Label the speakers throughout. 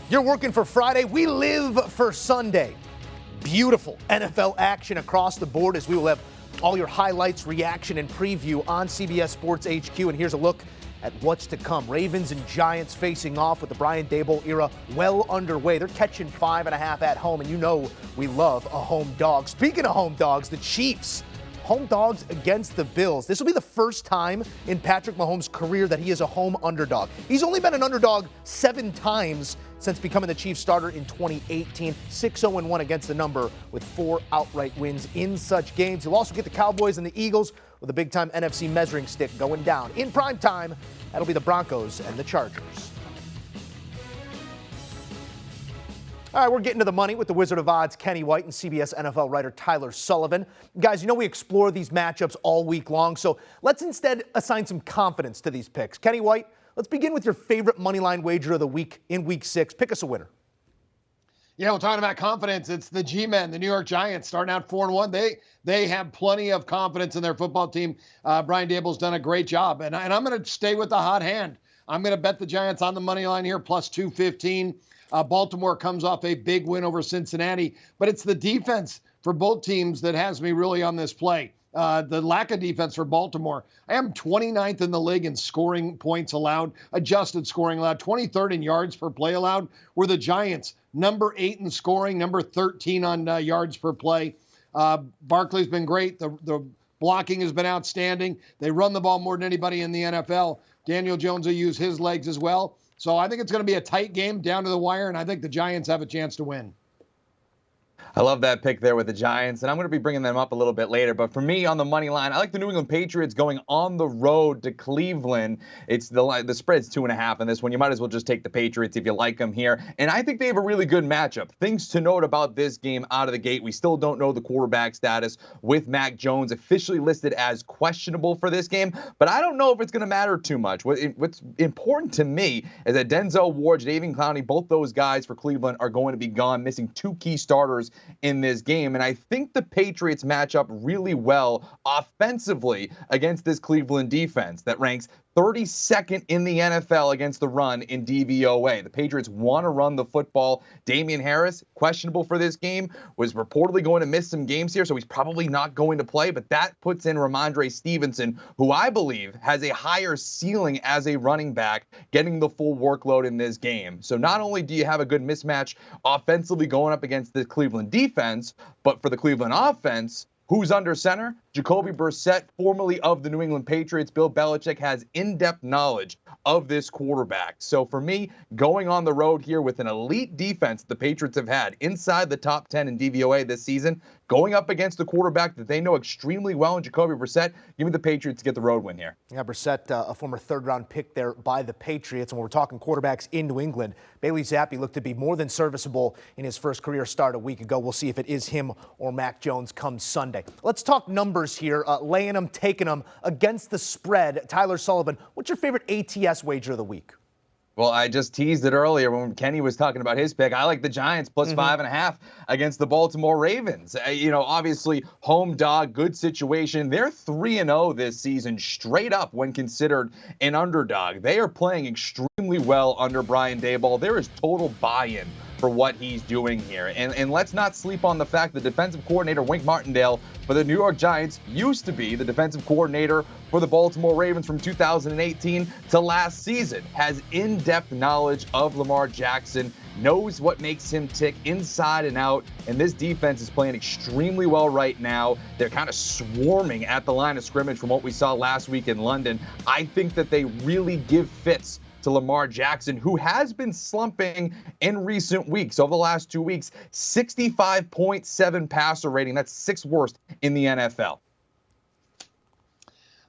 Speaker 1: You're working for Friday. We live for Sunday. Beautiful NFL action across the board as we will have all your highlights, reaction, and preview on CBS Sports HQ. And here's a look at what's to come. Ravens and Giants facing off with the Brian Daboll era well underway. They're catching 5.5 at home, and you know we love a home dog. Speaking of home dogs, the Chiefs. Home dogs against the Bills. This will be the first time in Patrick Mahomes' career that he is a home underdog. He's only been an underdog 7 times since becoming the Chiefs starter in 2018. 6-0-1 against the number with 4 outright wins in such games. You'll also get the Cowboys and the Eagles with a big-time NFC measuring stick going down. In prime time, that'll be the Broncos and the Chargers. All right, we're getting to the money with the Wizard of Odds, Kenny White, and CBS NFL writer Tyler Sullivan. Guys, you know we explore these matchups all week long, so let's instead assign some confidence to these picks. Kenny White, let's begin with your favorite moneyline wager of the week in Week 6. Pick us a winner.
Speaker 2: Yeah, we're talking about confidence. It's the G-Men, the New York Giants, starting out 4-1. They have plenty of confidence in their football team. Brian Daboll's done a great job, and I'm going to stay with the hot hand. I'm going to bet the Giants on the money line here, plus 215. Baltimore comes off a big win over Cincinnati, but it's the defense for both teams that has me really on this play. The lack of defense for Baltimore. I am 29th in the league in scoring points allowed, adjusted scoring allowed, 23rd in yards per play allowed. We're the Giants, number 8 in scoring, number 13 on yards per play. Barkley's been great. The blocking has been outstanding. They run the ball more than anybody in the NFL. Daniel Jones will use his legs as well. So I think it's going to be a tight game down to the wire, and I think the Giants have a chance to win.
Speaker 3: I love that pick there with the Giants, and I'm going to be bringing them up a little bit later. But for me, on the money line, I like the New England Patriots going on the road to Cleveland. It's the spread's 2.5 in this one. You might as well just take the Patriots if you like them here. And I think they have a really good matchup. Things to note about this game out of the gate. We still don't know the quarterback status with Mac Jones officially listed as questionable for this game. But I don't know if it's going to matter too much. What's important to me is that Denzel Ward, Jadeveon Clowney, both those guys for Cleveland are going to be gone, missing 2 key starters in this game. And I think the Patriots match up really well offensively against this Cleveland defense that ranks 32nd in the NFL against the run in DVOA. The Patriots want to run the football. Damian Harris, questionable for this game, was reportedly going to miss some games here, so he's probably not going to play, but that puts in Ramondre Stevenson, who I believe has a higher ceiling as a running back, getting the full workload in this game. So not only do you have a good mismatch offensively going up against the Cleveland defense, but for the Cleveland offense, who's under center? Jacoby Brissett, formerly of the New England Patriots. Bill Belichick has in-depth knowledge of this quarterback. So for me, going on the road here with an elite defense the Patriots have had inside the top 10 in DVOA this season, going up against a quarterback that they know extremely well in Jacoby Brissett, give me the Patriots to get the road win here.
Speaker 1: Yeah, Brissett, a former third-round pick there by the Patriots. And when we're talking quarterbacks in New England, Bailey Zappi looked to be more than serviceable in his first career start a week ago. We'll see if it is him or Mac Jones come Sunday. Let's talk numbers here, laying them, taking them against the spread. Tyler Sullivan, what's your favorite ATS wager of the week?
Speaker 3: Well, I just teased it earlier when Kenny was talking about his pick. I like the Giants plus 5.5 against the Baltimore Ravens. Obviously, home dog, good situation. They're 3-0 this season, straight up when considered an underdog. They are playing extremely well under Brian Daboll. There is total buy-in for what he's doing here. And let's not sleep on the fact that defensive coordinator Wink Martindale for the New York Giants used to be the defensive coordinator for the Baltimore Ravens from 2018 to last season, has in-depth knowledge of Lamar Jackson, knows what makes him tick inside and out, and this defense is playing extremely well right now. They're kind of swarming at the line of scrimmage from what we saw last week in London. I think that they really give fits to Lamar Jackson, who has been slumping in recent weeks. Over the last 2 weeks, 65.7 passer rating. That's 6th worst in the NFL.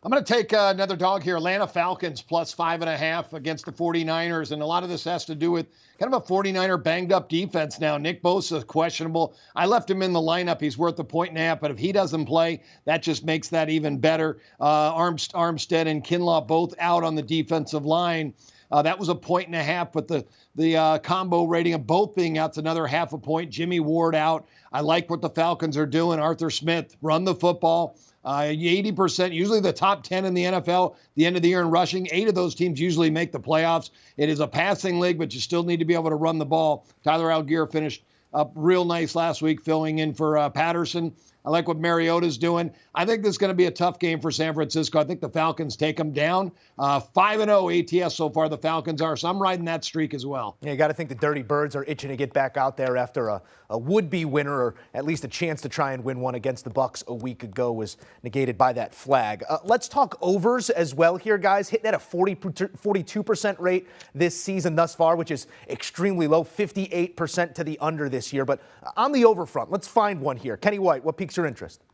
Speaker 2: I'm going to take another dog here, Atlanta Falcons plus 5.5 against the 49ers. And a lot of this has to do with kind of a 49er banged up defense now. Nick Bosa questionable. I left him in the lineup. He's worth 1.5, but if he doesn't play, that just makes that even better. Armstead and Kinlaw both out on the defensive line. That was 1.5, but the combo rating of both being out's another 0.5 point. Jimmy Ward out. I like what the Falcons are doing. Arthur Smith, run the football. 80%, usually the top 10 in the NFL, the end of the year in rushing. 8 of those teams usually make the playoffs. It is a passing league, but you still need to be able to run the ball. Tyler Algier finished up real nice last week, filling in for Patterson. I like what Mariota's doing. I think this is going to be a tough game for San Francisco. I think the Falcons take them down. 5-0 ATS so far, the Falcons are. So I'm riding that streak as well.
Speaker 1: Yeah, you got to think the Dirty Birds are itching to get back out there after a would-be winner, or at least a chance to try and win one against the Bucs a week ago was negated by that flag. Let's talk overs as well here, guys. Hitting at a 42% rate this season thus far, which is extremely low, 58% to the under this year. But on the over front, let's find one here. Kenny White, what piques your interest?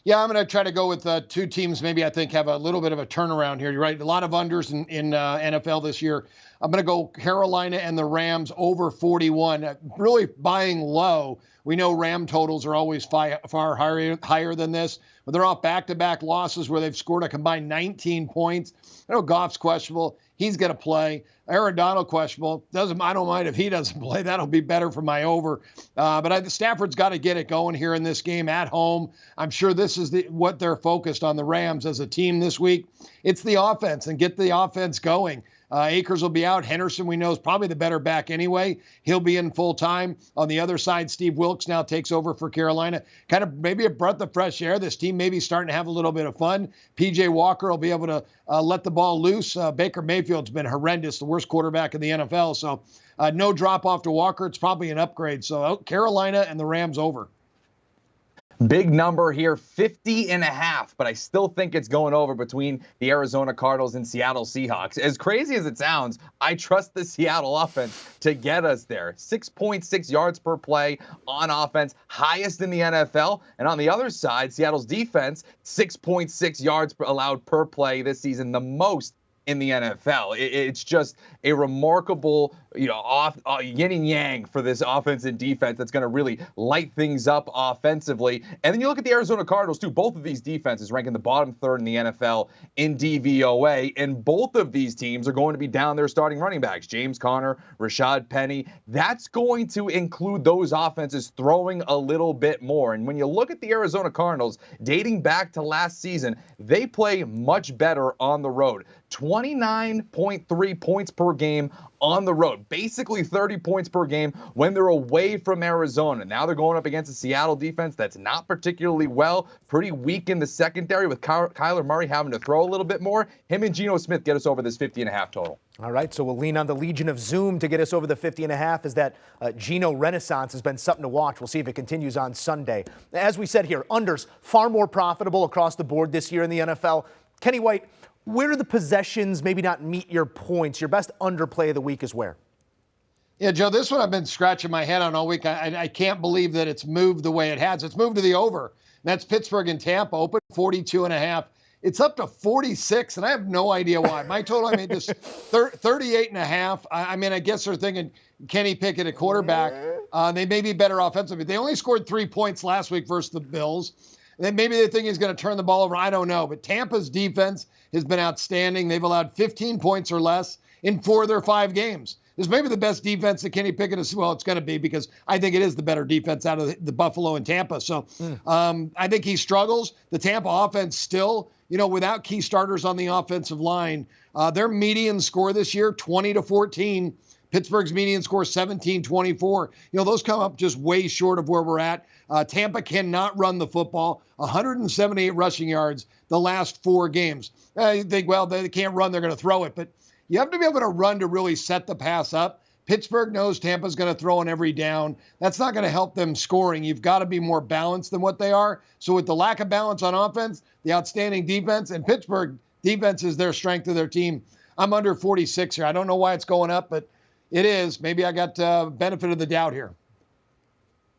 Speaker 2: Yeah, I'm going to try to go with 2 teams maybe I think have a little bit of a turnaround here. You're right, a lot of unders in NFL this year. I'm going to go Carolina and the Rams over 41. Really buying low. We know Ram totals are always far higher than this, but they're off back-to-back losses where they've scored a combined 19 points. I know Goff's questionable. He's going to play. Aaron Donald questionable. I don't mind if he doesn't play. That'll be better for my over. But Stafford's got to get it going here in this game at home. I'm sure this is what they're focused on, the Rams as a team this week. It's the offense, and get the offense going. Akers will be out. Henderson, we know, is probably the better back anyway. He'll be in full time. On the other side, Steve Wilkes now takes over for Carolina. Kind of maybe a breath of fresh air. This team may be starting to have a little bit of fun. P.J. Walker will be able to let the ball loose. Baker Mayfield's been horrendous, the worst quarterback in the NFL. So no drop off to Walker. It's probably an upgrade. So Carolina and the Rams over.
Speaker 3: Big number here, 50.5, but I still think it's going over between the Arizona Cardinals and Seattle Seahawks. As crazy as it sounds, I trust the Seattle offense to get us there. 6.6 yards per play on offense, highest in the NFL. And on the other side, Seattle's defense, 6.6 yards allowed per play this season, the most in the NFL. It's just a remarkable, yin and yang for this offense and defense that's going to really light things up offensively. And then you look at the Arizona Cardinals, too. Both of these defenses rank in the bottom third in the NFL in DVOA, and both of these teams are going to be down their starting running backs, James Conner, Rashad Penny. That's going to include those offenses throwing a little bit more. And when you look at the Arizona Cardinals, dating back to last season, they play much better on the road. 29.3 points per game on the road, basically 30 points per game when they're away from Arizona. Now they're going up against a Seattle defense that's not particularly pretty weak in the secondary, with Kyler Murray having to throw a little bit more. Him and Geno Smith get us over this 50.5 total.
Speaker 1: All right, so we'll lean on the Legion of Zoom to get us over the 50.5, as that Geno renaissance has been something to watch. We'll see if it continues on Sunday. As we said here, unders far more profitable across the board this year in the NFL. Kenny White, where do the possessions maybe not meet your points? Your best underplay of the week is where?
Speaker 2: Yeah, Joe, this one I've been scratching my head on all week. I can't believe that it's moved the way it has. It's moved to the over. That's Pittsburgh and Tampa, open 42.5. It's up to 46, and I have no idea why. My total, I mean, this 38.5. I mean, I guess they're thinking Kenny Pickett at quarterback. They may be better offensively. They only scored 3 points last week versus the Bills. Then maybe they think he's going to turn the ball over. I don't know. But Tampa's defense has been outstanding. They've allowed 15 points or less in 4 of their 5 games. This may be the best defense that Kenny Pickett is. Well, it's going to be, because I think it is the better defense out of the Buffalo and Tampa. So I think he struggles. The Tampa offense still, without key starters on the offensive line, their median score this year, 20-14. Pittsburgh's median score, 17-24. Those come up just way short of where we're at. Tampa cannot run the football. 178 rushing yards the last 4 games. You think, well, they can't run, they're going to throw it. But you have to be able to run to really set the pass up. Pittsburgh knows Tampa's going to throw on every down. That's not going to help them scoring. You've got to be more balanced than what they are. So with the lack of balance on offense, the outstanding defense, and Pittsburgh defense is their strength of their team, I'm under 46 here. I don't know why it's going up, but it is. Maybe I got benefit of the doubt here.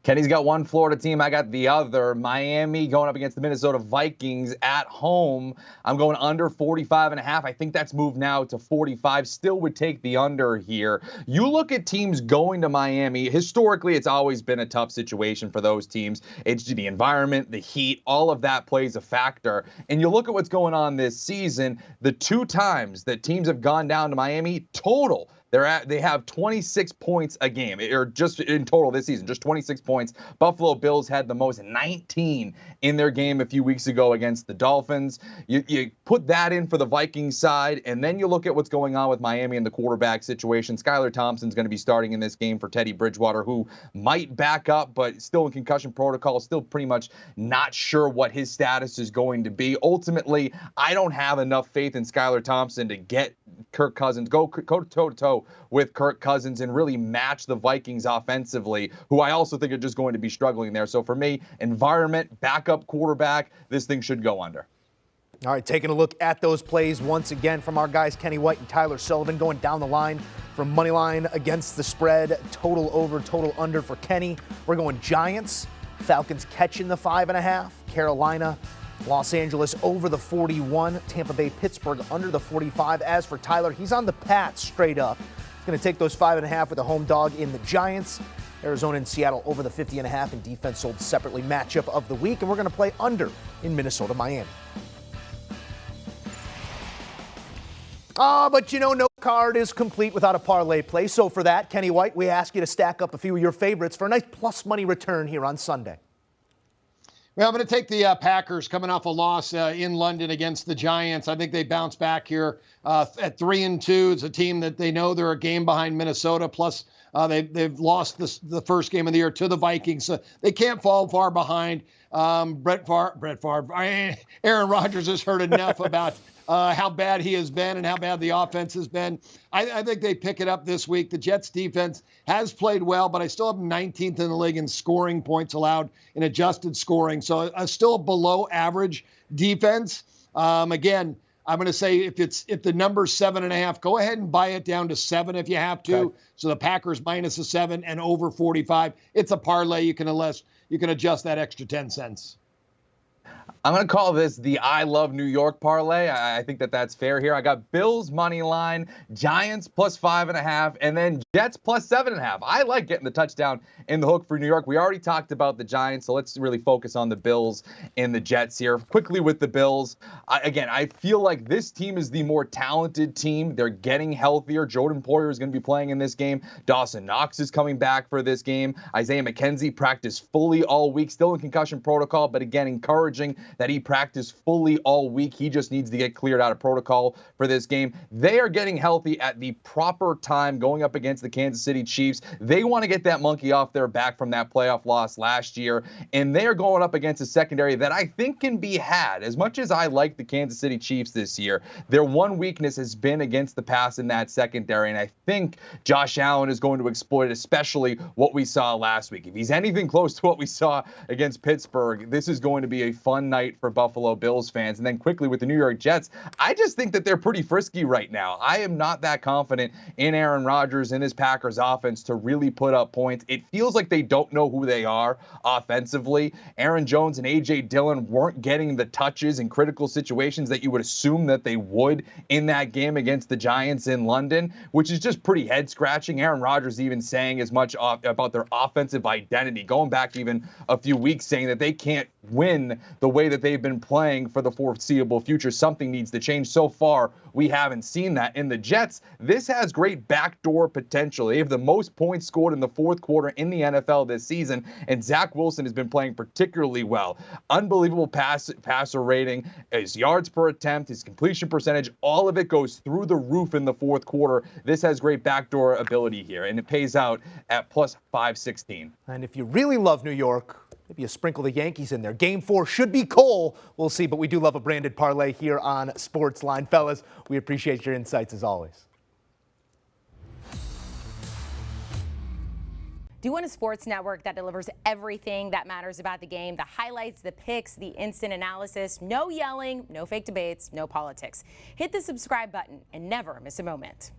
Speaker 3: Kenny's got one Florida team. I got the other. Miami going up against the Minnesota Vikings at home. I'm going under 45.5. I think that's moved now to 45. Still would take the under here. You look at teams going to Miami. Historically, it's always been a tough situation for those teams. It's the environment, the heat, all of that plays a factor. And you look at what's going on this season. The 2 times that teams have gone down to Miami, total They have 26 points a game, or just in total this season, just 26 points. Buffalo Bills had the most, 19 in their game a few weeks ago against the Dolphins. You put that in for the Vikings side, and then you look at what's going on with Miami and the quarterback situation. Skylar Thompson's going to be starting in this game for Teddy Bridgewater, who might back up, but still in concussion protocol, still pretty much not sure what his status is going to be. Ultimately, I don't have enough faith in Skylar Thompson to get Kirk Cousins, go toe-to-toe with Kirk Cousins and really match the Vikings offensively, who I also think are just going to be struggling there. So for me, environment, backup quarterback, this thing should go under.
Speaker 1: All right, taking a look at those plays once again from our guys Kenny White and Tyler Sullivan, going down the line from money line against the spread, total over, total under for Kenny. We're going Giants, Falcons catching the 5.5, Carolina, Los Angeles over the 41, Tampa Bay, Pittsburgh under the 45. As for Tyler, he's on the Pats straight up. He's going to take those 5.5 with a home dog in the Giants. Arizona and Seattle over the 50.5, and defense sold separately. Matchup of the week, and we're going to play under in Minnesota, Miami. But no card is complete without a parlay play. So for that, Kenny White, we ask you to stack up a few of your favorites for a nice plus money return here on Sunday.
Speaker 2: Well, I'm going to take the Packers coming off a loss in London against the Giants. I think they bounce back here at 3-2. It's a team that they know they're a game behind Minnesota. Plus, they've lost the first game of the year to the Vikings. So they can't fall far behind. Aaron Rodgers has heard enough about how bad he has been and how bad the offense has been. I think they pick it up this week. The Jets defense has played well, but I still have 19th in the league in scoring points allowed in adjusted scoring. So still a below average defense. Again, I'm going to say if the number's 7.5, go ahead and buy it down to 7 if you have to. Okay. So the Packers minus a 7 and over 45. It's a parlay. You can adjust that extra 10 cents.
Speaker 3: I'm going to call this the I Love New York parlay. I think that's fair here. I got Bills money line, Giants plus 5.5, and then Jets plus 7.5. I like getting the touchdown in the hook for New York. We already talked about the Giants, so let's really focus on the Bills and the Jets here. Quickly with the Bills, I feel like this team is the more talented team. They're getting healthier. Jordan Poyer is going to be playing in this game. Dawson Knox is coming back for this game. Isaiah McKenzie practiced fully all week, still in concussion protocol, but again, encouraging that he practiced fully all week. He just needs to get cleared out of protocol for this game. They are getting healthy at the proper time going up against the Kansas City Chiefs. They want to get that monkey off their back from that playoff loss last year, and they are going up against a secondary that I think can be had. As much as I like the Kansas City Chiefs this year, their one weakness has been against the pass in that secondary, and I think Josh Allen is going to exploit especially what we saw last week. If he's anything close to what we saw against Pittsburgh, this is going to be a fun night for Buffalo Bills fans. And then quickly with the New York Jets, I just think that they're pretty frisky right now. I am not that confident in Aaron Rodgers and his Packers offense to really put up points. It feels like they don't know who they are offensively. Aaron Jones and A.J. Dillon weren't getting the touches in critical situations that you would assume that they would in that game against the Giants in London, which is just pretty head-scratching. Aaron Rodgers even saying as much about their offensive identity, going back even a few weeks, saying that they can't win the way that they've been playing for the foreseeable future. Something needs to change. So far, we haven't seen that. In the Jets, this has great backdoor potential. They have the most points scored in the fourth quarter in the NFL this season, and Zach Wilson has been playing particularly well. Unbelievable passer rating, his yards per attempt, his completion percentage, all of it goes through the roof in the fourth quarter. This has great backdoor ability here, and it pays out at plus 516.
Speaker 1: And if you really love New York, maybe you sprinkle the Yankees in there. Game 4 should be Cole. We'll see, but we do love a branded parlay here on Sportsline. Fellas, we appreciate your insights as always.
Speaker 4: Do you want a sports network that delivers everything that matters about the game? The highlights, the picks, the instant analysis, no yelling, no fake debates, no politics. Hit the subscribe button and never miss a moment.